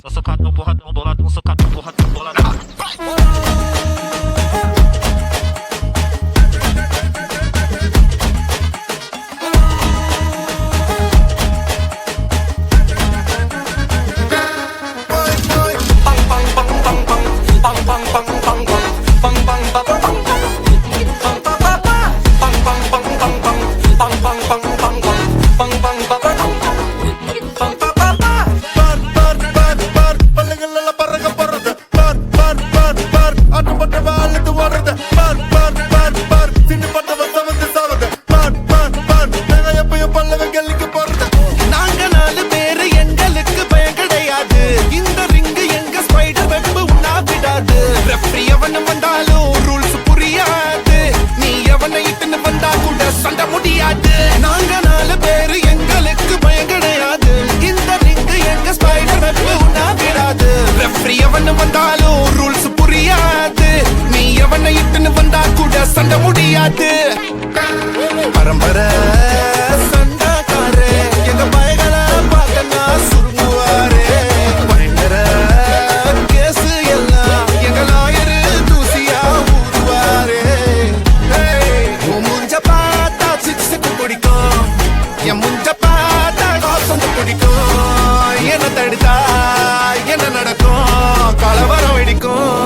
Tô socadão, porradão, boladão, socadão, porradão, boladão. சண்டை முடியாது பரம்பரை சண்டாக்காரே எங்க பயங்களை பார்த்தனா சுருங்குவாரே பயங்கர கேசு எல்லாம் எங்க லாயரு தூசியா ஊதுவாரே முஞ்ச பார்த்தா சிக்ஸுக்கு பிடிக்கும் என் முஞ்ச பார்த்தா காசு பிடிக்கும் என்ன தடுத்தா என்ன நடக்கும் கலவரம் வெடிக்கும்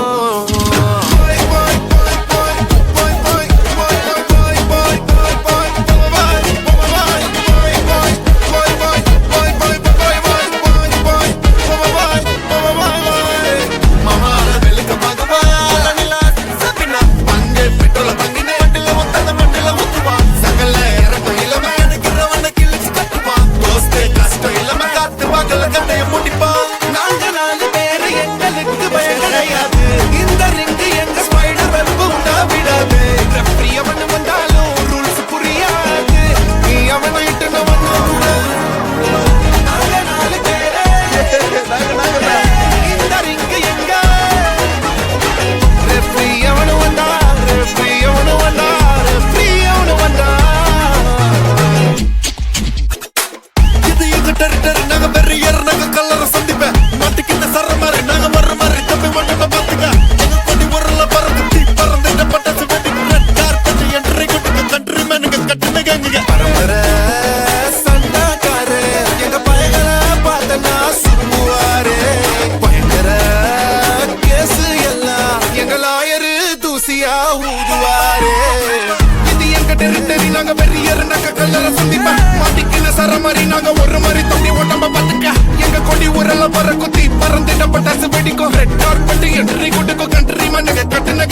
ஒரு மாதிரி தம்பி உடம்ப பாத்துக்க எங்க கொடி ஊரல பற குத்தி பறந்துட்ட பட்டாசு வெடிக்கும் ரெட் கார்பெட் என்ட்ரி கொடுக்கும் கண்ட்ரி மண்ணுங்க கட்டுன